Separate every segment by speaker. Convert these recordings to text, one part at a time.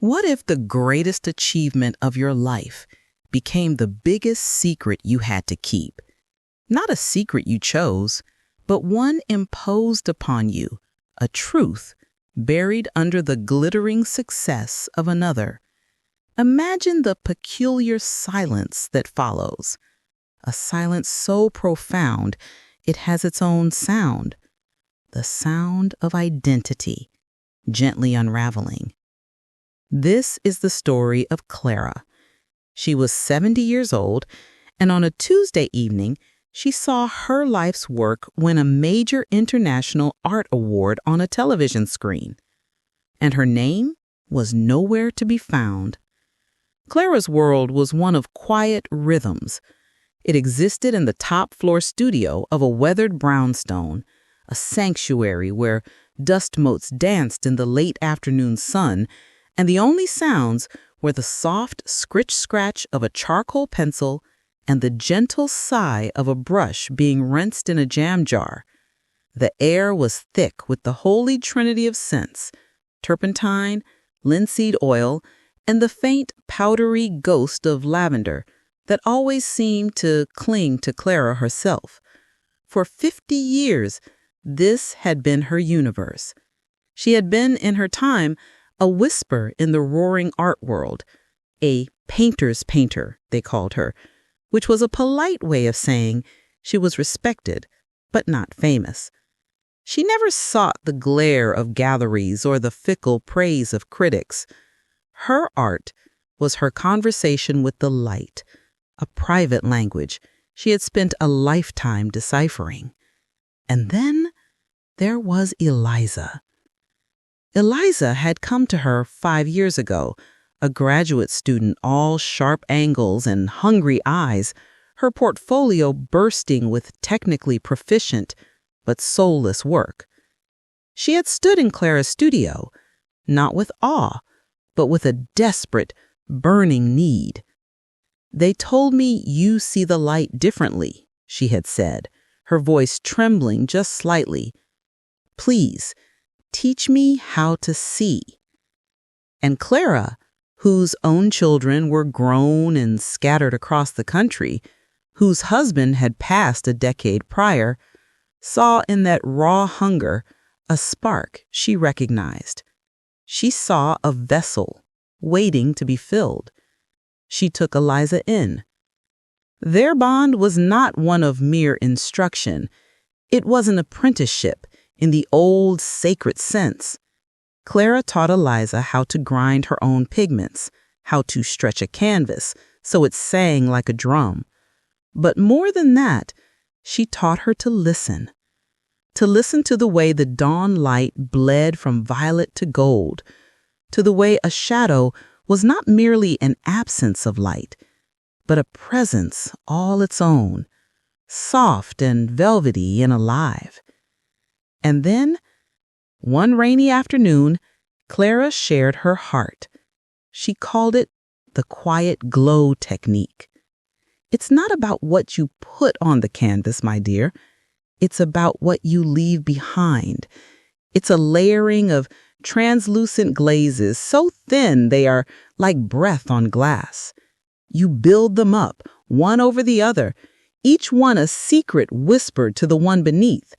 Speaker 1: What if the greatest achievement of your life became the biggest secret you had to keep? Not a secret you chose, but one imposed upon you, a truth buried under the glittering success of another. Imagine the peculiar silence that follows, a silence so profound it has its own sound, the sound of identity, gently unraveling. This is the story of Clara. She was 70 years old, and on a Tuesday evening, she saw her life's work win a major international art award on a television screen. And her name was nowhere to be found. Clara's world was one of quiet rhythms. It existed in the top-floor studio of a weathered brownstone, a sanctuary where dust motes danced in the late afternoon sun, and the only sounds were the soft scritch-scratch of a charcoal pencil and the gentle sigh of a brush being rinsed in a jam jar. The air was thick with the holy trinity of scents: turpentine, linseed oil, and the faint, powdery ghost of lavender that always seemed to cling to Clara herself. For 50 years, this had been her universe. She had been, in her time, a whisper in the roaring art world, a painter's painter, they called her, which was a polite way of saying she was respected, but not famous. She never sought the glare of galleries or the fickle praise of critics. Her art was her conversation with the light, a private language she had spent a lifetime deciphering. And then there was Eliza. Eliza had come to her 5 years ago, a graduate student, all sharp angles and hungry eyes, her portfolio bursting with technically proficient but soulless work. She had stood in Clara's studio, not with awe, but with a desperate, burning need. "They told me you see the light differently," she had said, her voice trembling just slightly. "Please, teach me how to see." And Clara, whose own children were grown and scattered across the country, whose husband had passed a decade prior, saw in that raw hunger a spark she recognized. She saw a vessel waiting to be filled. She took Eliza in. Their bond was not one of mere instruction. It was an apprenticeship in the old sacred sense. Clara taught Eliza how to grind her own pigments, how to stretch a canvas so it sang like a drum. But more than that, she taught her to listen to the way the dawn light bled from violet to gold, to the way a shadow was not merely an absence of light, but a presence all its own, soft and velvety and alive. And then, one rainy afternoon, Clara shared her heart. She called it the quiet glow technique. It's not about what you put on the canvas, my dear. It's about what you leave behind. It's a layering of translucent glazes so thin they are like breath on glass. You build them up, one over the other, each one a secret whispered to the one beneath.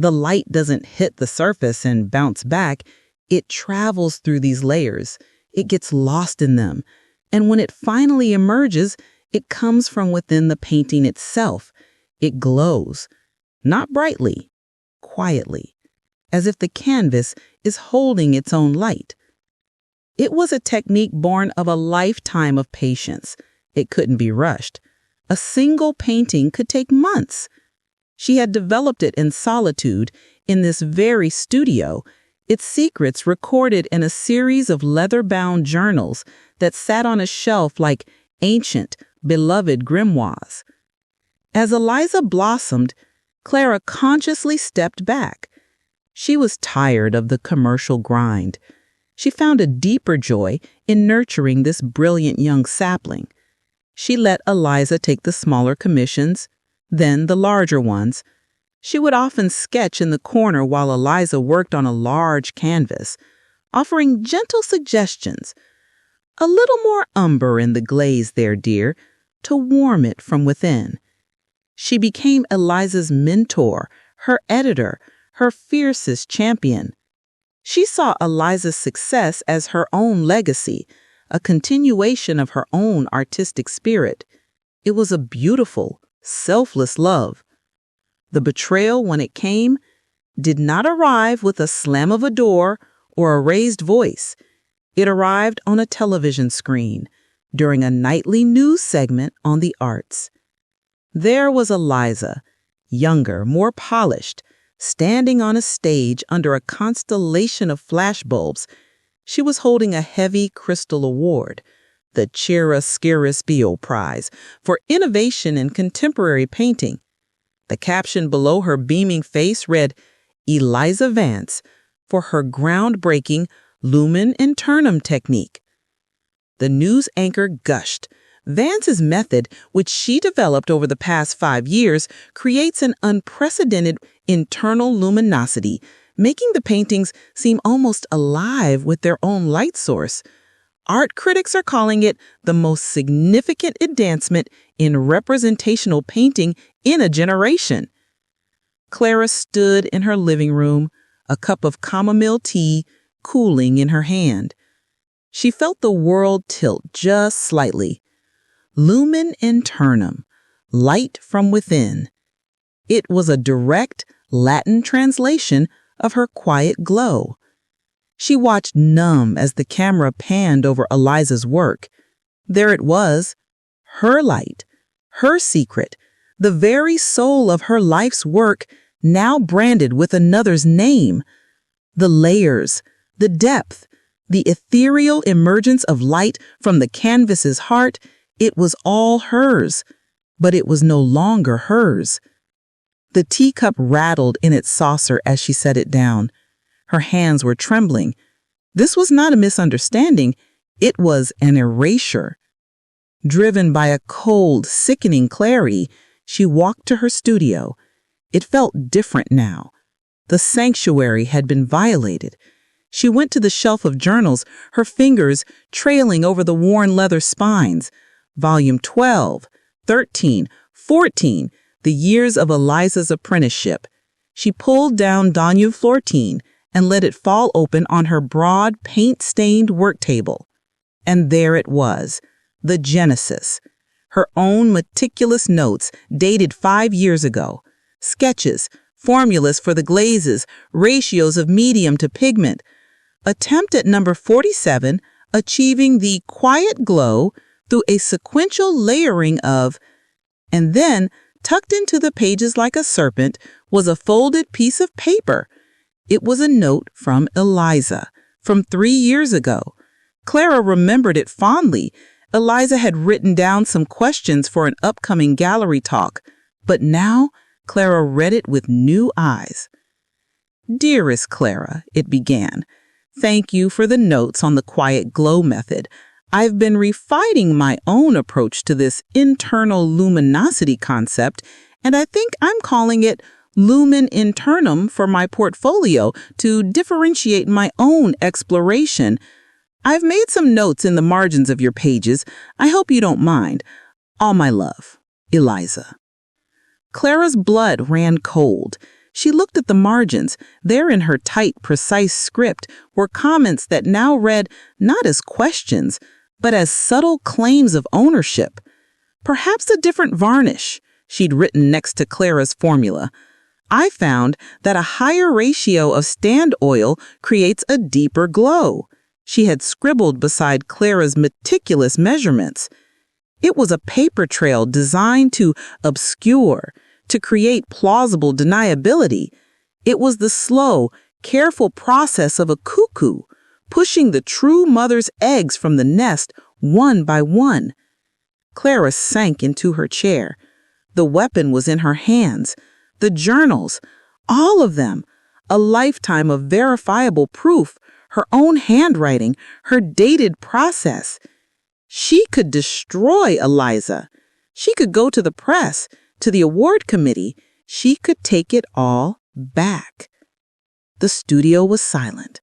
Speaker 1: The light doesn't hit the surface and bounce back. It travels through these layers. It gets lost in them. And when it finally emerges, it comes from within the painting itself. It glows, not brightly, quietly, as if the canvas is holding its own light. It was a technique born of a lifetime of patience. It couldn't be rushed. A single painting could take months. She had developed it in solitude in this very studio, its secrets recorded in a series of leather-bound journals that sat on a shelf like ancient, beloved grimoires. As Eliza blossomed, Clara consciously stepped back. She was tired of the commercial grind. She found a deeper joy in nurturing this brilliant young sapling. She let Eliza take the smaller commissions, then the larger ones. She would often sketch in the corner while Eliza worked on a large canvas, offering gentle suggestions. A little more umber in the glaze there, dear, to warm it from within. She became Eliza's mentor, her editor, her fiercest champion. She saw Eliza's success as her own legacy, a continuation of her own artistic spirit. It was a beautiful, selfless love. The betrayal, when it came, did not arrive with a slam of a door or a raised voice. It arrived on a television screen during a nightly news segment on the arts. There was Eliza, younger, more polished, standing on a stage under a constellation of flashbulbs. She was holding a heavy crystal award, the Chiaroscuro Prize, for innovation in contemporary painting. The caption below her beaming face read, "Eliza Vance, for her groundbreaking lumen internum technique." The news anchor gushed. Vance's method, which she developed over the past 5 years, creates an unprecedented internal luminosity, making the paintings seem almost alive with their own light source. Art critics are calling it the most significant advancement in representational painting in a generation. Clara stood in her living room, a cup of chamomile tea cooling in her hand. She felt the world tilt just slightly. Lumen internum, light from within. It was a direct Latin translation of her quiet glow. She watched numb as the camera panned over Eliza's work. There it was, her light, her secret, the very soul of her life's work, now branded with another's name. The layers, the depth, the ethereal emergence of light from the canvas's heart, it was all hers, but it was no longer hers. The teacup rattled in its saucer as she set it down. Her hands were trembling. This was not a misunderstanding. It was an erasure. Driven by a cold, sickening clarity, she walked to her studio. It felt different now. The sanctuary had been violated. She went to the shelf of journals, her fingers trailing over the worn leather spines. Volume 12, 13, 14, the years of Eliza's apprenticeship. She pulled down Danube 14 and let it fall open on her broad, paint-stained work table. And there it was, the Genesis. Her own meticulous notes dated 5 years ago. Sketches, formulas for the glazes, ratios of medium to pigment. Attempt at number 47, achieving the quiet glow through a sequential layering of, and then, tucked into the pages like a serpent, was a folded piece of paper. It was a note from Eliza, from 3 years ago. Clara remembered it fondly. Eliza had written down some questions for an upcoming gallery talk, but now Clara read it with new eyes. "Dearest Clara," it began, "thank you for the notes on the quiet glow method. I've been refining my own approach to this internal luminosity concept, and I think I'm calling it lumen internum for my portfolio to differentiate my own exploration. I've made some notes in the margins of your pages. I hope you don't mind. All my love, Eliza." Clara's blood ran cold. She looked at the margins. There in her tight, precise script were comments that now read not as questions, but as subtle claims of ownership. Perhaps a different varnish, she'd written next to Clara's formula. "I found that a higher ratio of stand oil creates a deeper glow," she had scribbled beside Clara's meticulous measurements. It was a paper trail designed to obscure, to create plausible deniability. It was the slow, careful process of a cuckoo, pushing the true mother's eggs from the nest one by one. Clara sank into her chair. The weapon was in her hands. The journals, all of them, a lifetime of verifiable proof, her own handwriting, her dated process. She could destroy Eliza. She could go to the press, to the award committee. She could take it all back. The studio was silent.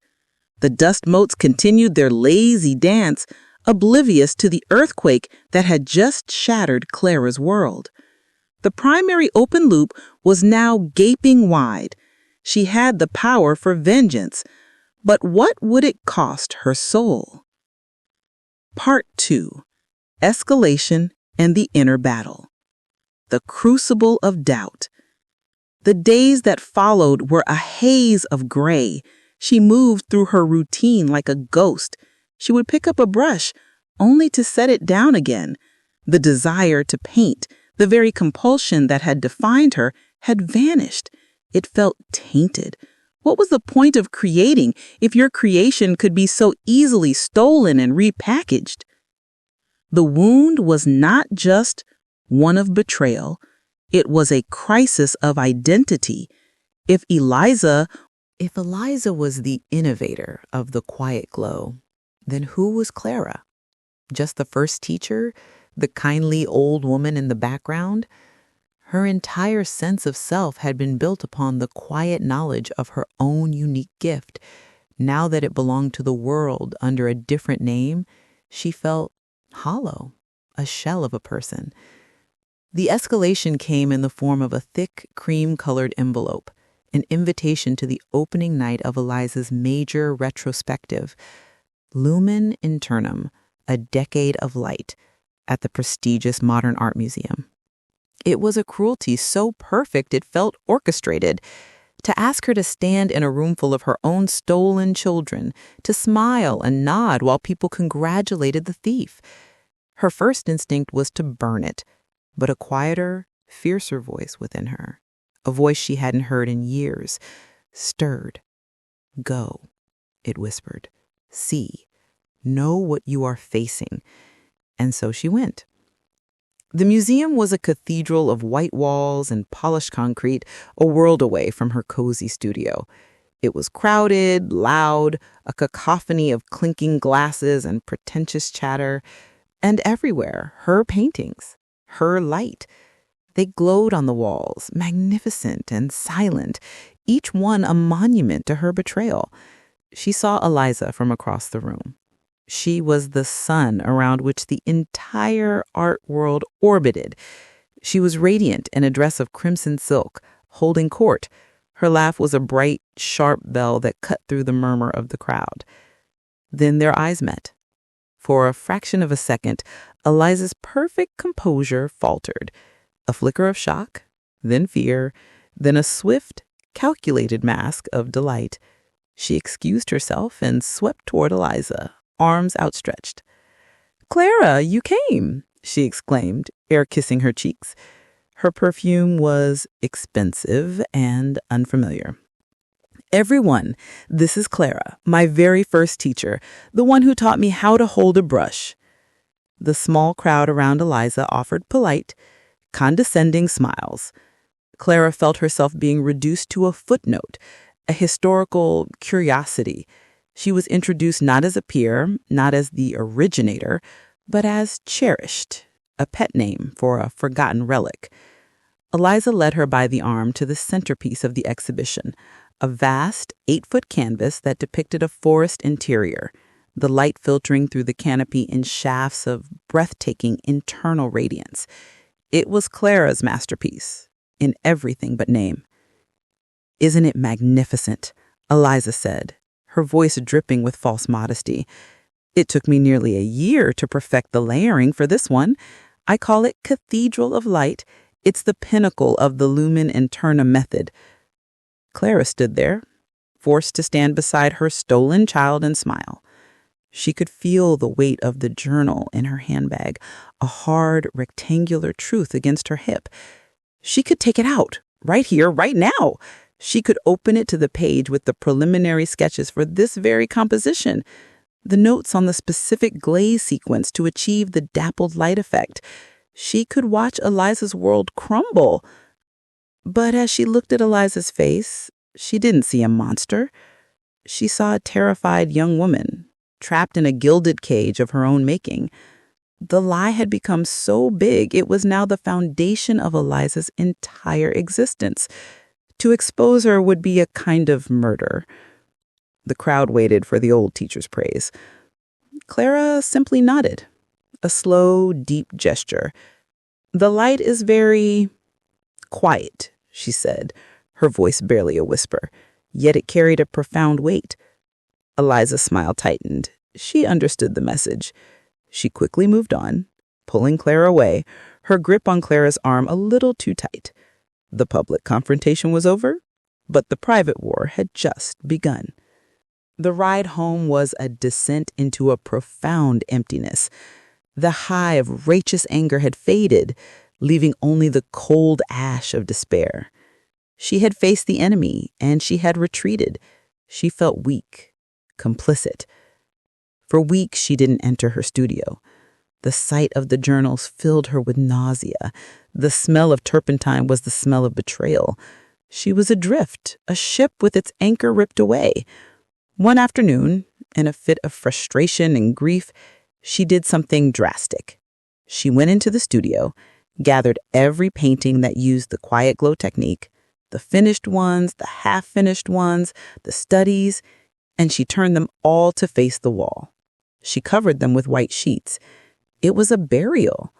Speaker 1: The dust motes continued their lazy dance, oblivious to the earthquake that had just shattered Clara's world. The primary open loop was now gaping wide. She had the power for vengeance, but what would it cost her soul? Part 2. Escalation and the Inner Battle. The Crucible of Doubt. The days that followed were a haze of gray. She moved through her routine like a ghost. She would pick up a brush, only to set it down again. The desire to paint, the very compulsion that had defined her, had vanished. It felt tainted. What was the point of creating if your creation could be so easily stolen and repackaged? The wound was not just one of betrayal. It was a crisis of identity. If Eliza was the innovator of the quiet glow, then who was Clara? Just the first teacher? The kindly old woman in the background? Her entire sense of self had been built upon the quiet knowledge of her own unique gift. Now that it belonged to the world under a different name, she felt hollow, a shell of a person. The escalation came in the form of a thick, cream-colored envelope, an invitation to the opening night of Eliza's major retrospective, Lumen Internum, a Decade of Light, at the prestigious Modern Art Museum. It was a cruelty so perfect it felt orchestrated. To ask her to stand in a room full of her own stolen children, to smile and nod while people congratulated the thief. Her first instinct was to burn it, but a quieter, fiercer voice within her, a voice she hadn't heard in years, stirred. Go, it whispered. See, know what you are facing. And so she went. The museum was a cathedral of white walls and polished concrete, a world away from her cozy studio. It was crowded, loud, a cacophony of clinking glasses and pretentious chatter, and everywhere, her paintings, her light. They glowed on the walls, magnificent and silent, each one a monument to her betrayal. She saw Eliza from across the room. She was the sun around which the entire art world orbited. She was radiant in a dress of crimson silk, holding court. Her laugh was a bright, sharp bell that cut through the murmur of the crowd. Then their eyes met. For a fraction of a second, Eliza's perfect composure faltered. A flicker of shock, then fear, then a swift, calculated mask of delight. She excused herself and swept toward Eliza, arms outstretched. "Clara, you came," she exclaimed, air kissing her cheeks. Her perfume was expensive and unfamiliar. "Everyone, this is Clara, my very first teacher, the one who taught me how to hold a brush." The small crowd around Eliza offered polite, condescending smiles. Clara felt herself being reduced to a footnote, a historical curiosity. She was introduced not as a peer, not as the originator, but as cherished, a pet name for a forgotten relic. Eliza led her by the arm to the centerpiece of the exhibition, a vast 8-foot canvas that depicted a forest interior, the light filtering through the canopy in shafts of breathtaking internal radiance. It was Clara's masterpiece, in everything but name. "Isn't it magnificent?" Eliza said, her voice dripping with false modesty. "It took me nearly a year to perfect the layering for this one. I call it Cathedral of Light. It's the pinnacle of the Lumen Internum method." Clara stood there, forced to stand beside her stolen child and smile. She could feel the weight of the journal in her handbag, a hard, rectangular truth against her hip. She could take it out, right here, right now. She could open it to the page with the preliminary sketches for this very composition, the notes on the specific glaze sequence to achieve the dappled light effect. She could watch Eliza's world crumble. But as she looked at Eliza's face, she didn't see a monster. She saw a terrified young woman, trapped in a gilded cage of her own making. The lie had become so big, it was now the foundation of Eliza's entire existence. To expose her would be a kind of murder. The crowd waited for the old teacher's praise. Clara simply nodded, a slow, deep gesture. "The light is very quiet," she said, her voice barely a whisper, yet it carried a profound weight. Eliza's smile tightened. She understood the message. She quickly moved on, pulling Clara away, her grip on Clara's arm a little too tight. The public confrontation was over, but the private war had just begun. The ride home was a descent into a profound emptiness. The high of righteous anger had faded, leaving only the cold ash of despair. She had faced the enemy, and she had retreated. She felt weak, complicit. For weeks, she didn't enter her studio. The sight of the journals filled her with nausea. The smell of turpentine was the smell of betrayal. She was adrift, a ship with its anchor ripped away. One afternoon, in a fit of frustration and grief, she did something drastic. She went into the studio, gathered every painting that used the quiet glow technique, the finished ones, the half-finished ones, the studies, and she turned them all to face the wall. She covered them with white sheets. It was a burial.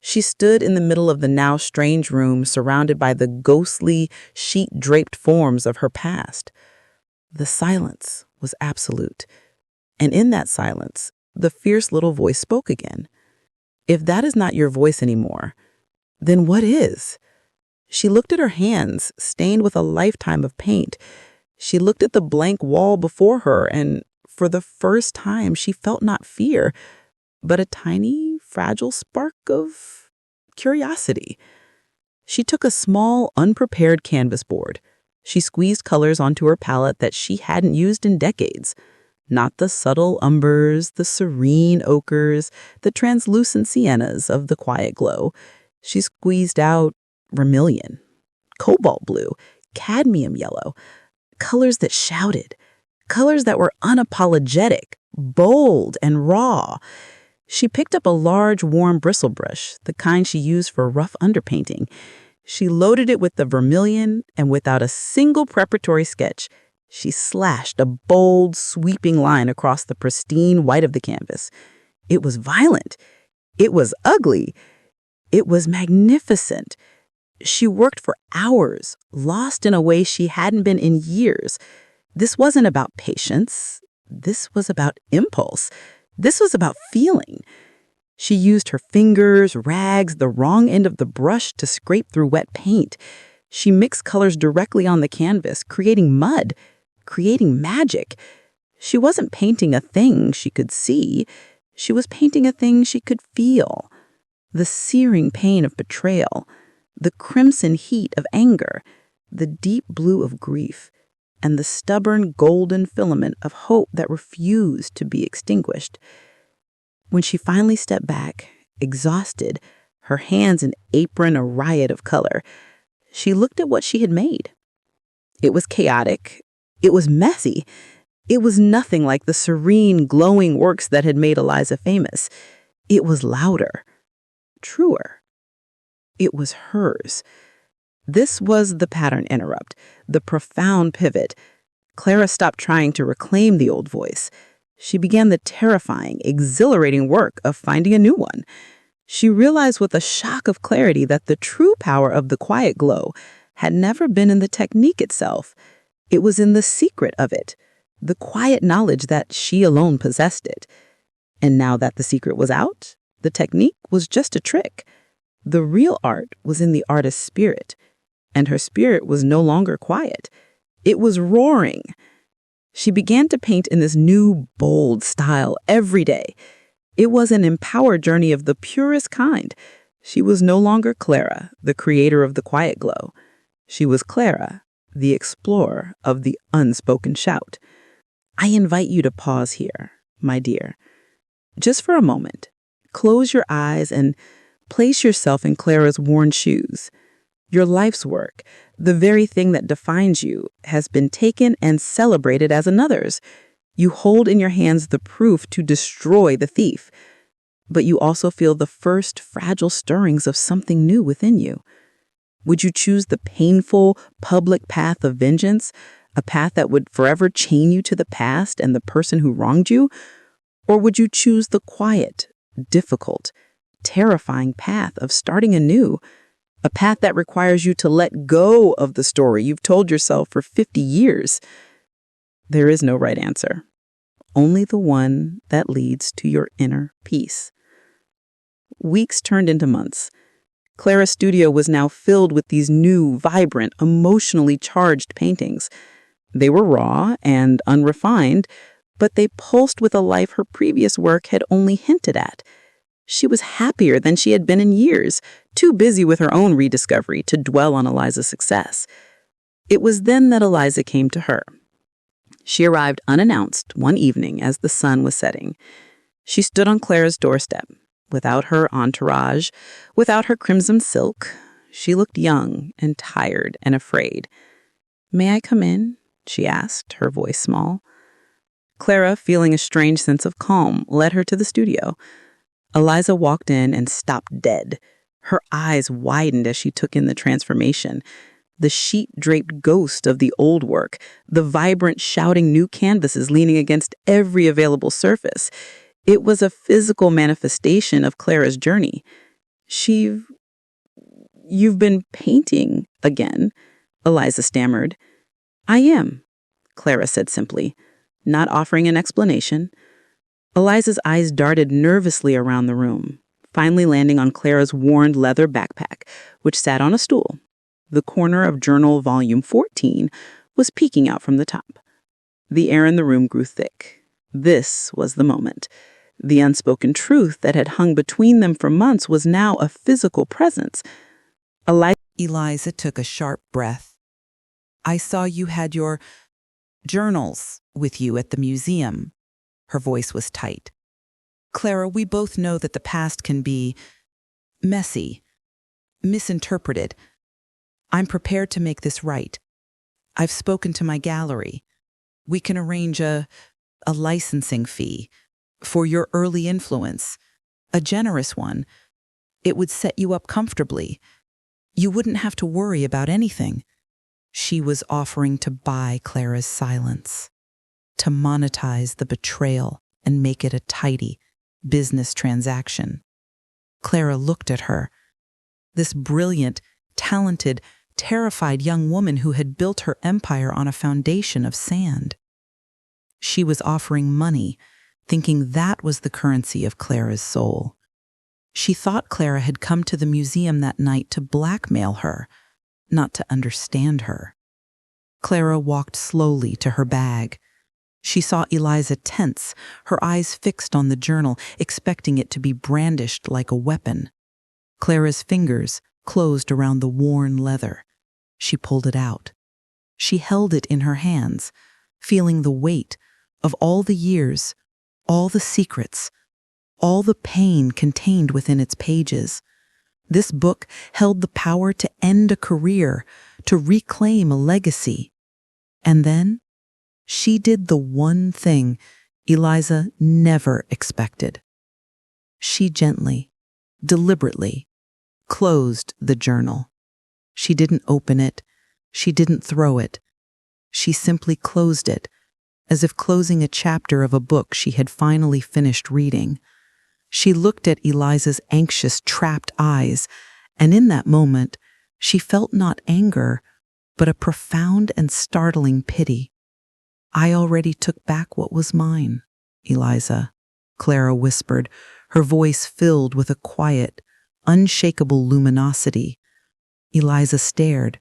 Speaker 1: She stood in the middle of the now strange room, surrounded by the ghostly, sheet-draped forms of her past. The silence was absolute. And in that silence, the fierce little voice spoke again. "If that is not your voice anymore, then what is?" She looked at her hands, stained with a lifetime of paint. She looked at the blank wall before her, and for the first time, she felt not fear, but a tiny, fragile spark of curiosity. She took a small, unprepared canvas board. She squeezed colors onto her palette that she hadn't used in decades. Not the subtle umbers, the serene ochres, the translucent siennas of the quiet glow. She squeezed out vermilion, cobalt blue, cadmium yellow, colors that shouted, colors that were unapologetic, bold, and raw. She picked up a large, warm bristle brush, the kind she used for rough underpainting. She loaded it with the vermilion, and without a single preparatory sketch, she slashed a bold, sweeping line across the pristine white of the canvas. It was violent. It was ugly. It was magnificent. She worked for hours, lost in a way she hadn't been in years. This wasn't about patience. This was about impulse. This was about feeling. She used her fingers, rags, the wrong end of the brush to scrape through wet paint. She mixed colors directly on the canvas, creating mud, creating magic. She wasn't painting a thing she could see. She was painting a thing she could feel. The searing pain of betrayal, the crimson heat of anger, the deep blue of grief, and the stubborn golden filament of hope that refused to be extinguished. When she finally stepped back, exhausted, her hands and apron a riot of color, she looked at what she had made. It was chaotic. It was messy. It was nothing like the serene, glowing works that had made Eliza famous. It was louder, truer. It was hers. This was the pattern interrupt, the profound pivot. Clara stopped trying to reclaim the old voice. She began the terrifying, exhilarating work of finding a new one. She realized with a shock of clarity that the true power of the quiet glow had never been in the technique itself. It was in the secret of it, the quiet knowledge that she alone possessed it. And now that the secret was out, the technique was just a trick. The real art was in the artist's spirit, and her spirit was no longer quiet. It was roaring. She began to paint in this new, bold style every day. It was an empowered journey of the purest kind. She was no longer Clara, the creator of the quiet glow. She was Clara, the explorer of the unspoken shout. I invite you to pause here, my dear. Just for a moment, close your eyes and place yourself in Clara's worn shoes. Your life's work, the very thing that defines you, has been taken and celebrated as another's. You hold in your hands the proof to destroy the thief, but you also feel the first fragile stirrings of something new within you. Would you choose the painful, public path of vengeance,
Speaker 2: A path that would forever chain you to the past and the person who wronged you? Or would you choose the quiet, difficult, terrifying path of starting anew? A path that requires you to let go of the story you've told yourself for 50 years. There is no right answer, only the one that leads to your inner peace. Weeks turned into months. Clara's studio was now filled with these new, vibrant, emotionally charged paintings. They were raw and unrefined, but they pulsed with a life her previous work had only hinted at. She was happier than she had been in years, too busy with her own rediscovery to dwell on Eliza's success. It was then that Eliza came to her. She arrived unannounced one evening as the sun was setting. She stood on Clara's doorstep, without her entourage, without her crimson silk. She looked young and tired and afraid. "May I come in?" she asked, her voice small. Clara, feeling a strange sense of calm, led her to the studio. Eliza walked in and stopped dead. Her eyes widened as she took in the transformation. The sheet-draped ghost of the old work, the vibrant, shouting new canvases leaning against every available surface. It was a physical manifestation of Clara's journey. "You've been painting again," Eliza stammered. "I am," Clara said simply, not offering an explanation. Eliza's eyes darted nervously around the room, finally landing on Clara's worn leather backpack, which sat on a stool. The corner of Journal Volume 14 was peeking out from the top. The air in the room grew thick. This was the moment. The unspoken truth that had hung between them for months was now a physical presence.
Speaker 1: Eliza took a sharp breath. "I saw you had your journals with you at the museum." Her voice was tight. "Clara, we both know that the past can be messy, misinterpreted. I'm prepared to make this right. I've spoken to my gallery. We can arrange a licensing fee for your early influence, a generous one. It would set you up comfortably. You wouldn't have to worry about anything." She was offering to buy Clara's silence, to monetize the betrayal and make it a tidy business transaction. Clara looked at her. This brilliant, talented, terrified young woman who had built her empire on a foundation of sand. She was offering money, thinking that was the currency of Clara's soul. She thought Clara had come to the museum that night to blackmail her, not to understand her. Clara walked slowly to her bag. She saw Eliza tense, her eyes fixed on the journal, expecting it to be brandished like a weapon. Clara's fingers closed around the worn leather. She pulled it out. She held it in her hands, feeling the weight of all the years, all the secrets, all the pain contained within its pages. This book held the power to end a career, to reclaim a legacy. And then she did the one thing Eliza never expected. She gently, deliberately, closed the journal. She didn't open it. She didn't throw it. She simply closed it, as if closing a chapter of a book she had finally finished reading. She looked at Eliza's anxious, trapped eyes, and in that moment, she felt not anger, but a profound and startling pity. "I already took back what was mine, Eliza," Clara whispered, her voice filled with a quiet, unshakable luminosity. Eliza stared,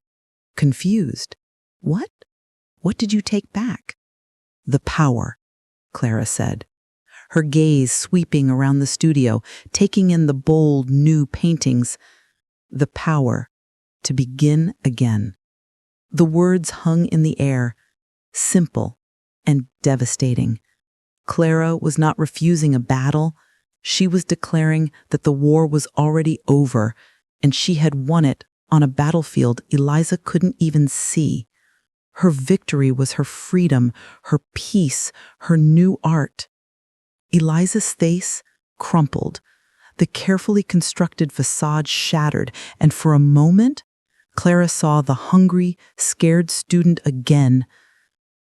Speaker 1: confused. "What? What did you take back?" "The power," Clara said, her gaze sweeping around the studio, taking in the bold, new paintings. "The power to begin again." The words hung in the air, simple and devastating. Clara was not refusing a battle. She was declaring that the war was already over, and she had won it on a battlefield Eliza couldn't even see. Her victory was her freedom, her peace, her new art. Eliza's face crumpled. The carefully constructed facade shattered, and for a moment, Clara saw the hungry, scared student again,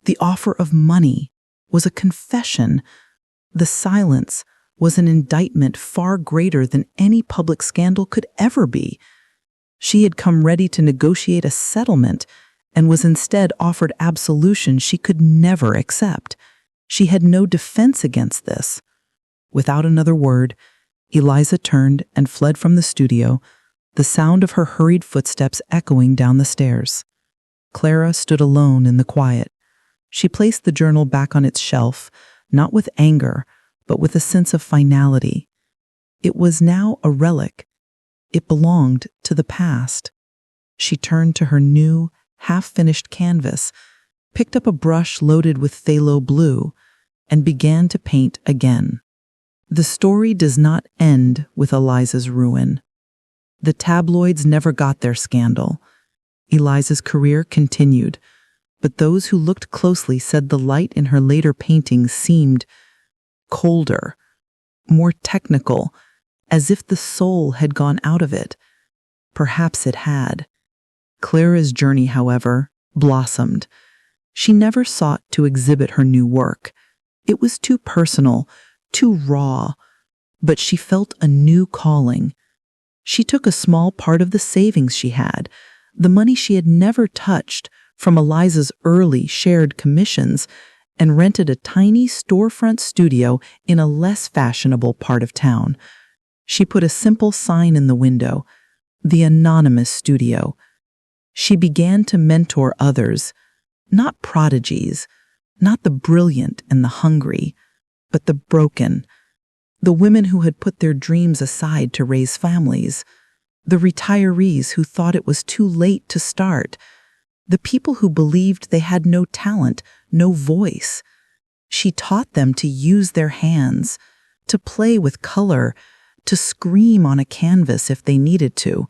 Speaker 2: The offer of money was a confession. The silence was an indictment far greater than any public scandal could ever be. She had come ready to negotiate a settlement and was instead offered absolution she could never accept. She had no defense against this. Without another word, Eliza turned and fled from the studio, the sound of her hurried footsteps echoing down the stairs. Clara stood alone in the quiet. She placed the journal back on its shelf, not with anger, but with a sense of finality. It was now a relic. It belonged to the past. She turned to her new, half-finished canvas, picked up a brush loaded with phthalo blue, and began to paint again. The story does not end with Eliza's ruin. The tabloids never got their scandal. Eliza's career continued, but those who looked closely said the light in her later paintings seemed colder, more technical, as if the soul had gone out of it. Perhaps it had. Clara's journey, however, blossomed. She never sought to exhibit her new work. It was too personal, too raw, but she felt a new calling. She took a small part of the savings she had, the money she had never touched from Eliza's early shared commissions, and rented a tiny storefront studio in a less fashionable part of town. She put a simple sign in the window, "The Anonymous Studio." She began to mentor others, not prodigies, not the brilliant and the hungry, but the broken, the women who had put their dreams aside to raise families, the retirees who thought it was too late to start, the people who believed they had no talent, no voice. She taught them to use their hands, to play with color, to scream on a canvas if they needed to.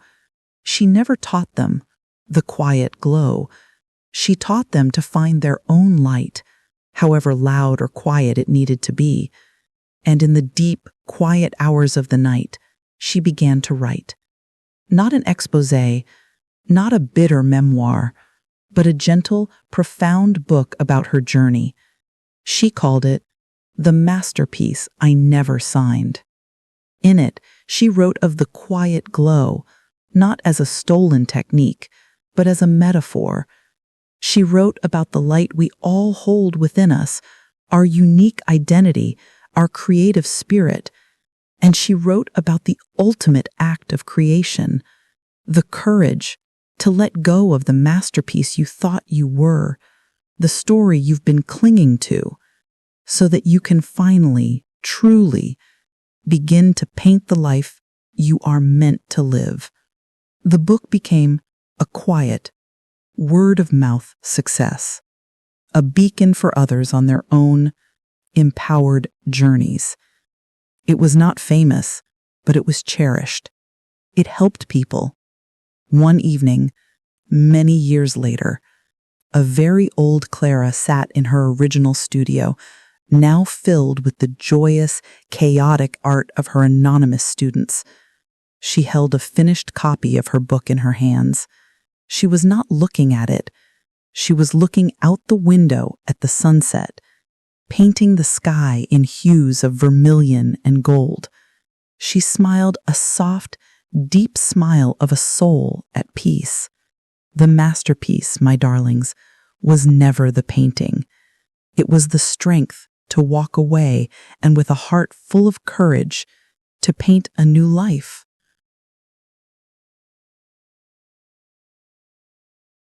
Speaker 2: She never taught them the quiet glow. She taught them to find their own light, however loud or quiet it needed to be. And in the deep, quiet hours of the night, she began to write. Not an exposé, not a bitter memoir, but a gentle, profound book about her journey. She called it The Masterpiece I Never Signed. In it, she wrote of the quiet glow, not as a stolen technique, but as a metaphor. She wrote about the light we all hold within us, our unique identity, our creative spirit. And she wrote about the ultimate act of creation, the courage to let go of the masterpiece you thought you were, the story you've been clinging to, so that you can finally, truly, begin to paint the life you are meant to live. The book became a quiet, word-of-mouth success, a beacon for others on their own empowered journeys. It was not famous, but it was cherished. It helped people. One evening, many years later, a very old Clara sat in her original studio, now filled with the joyous, chaotic art of her anonymous students. She held a finished copy of her book in her hands. She was not looking at it. She was looking out the window at the sunset, painting the sky in hues of vermilion and gold. She smiled a soft, deep smile of a soul at peace. The masterpiece, my darlings, was never the painting. It was the strength to walk away and with a heart full of courage to paint a new life.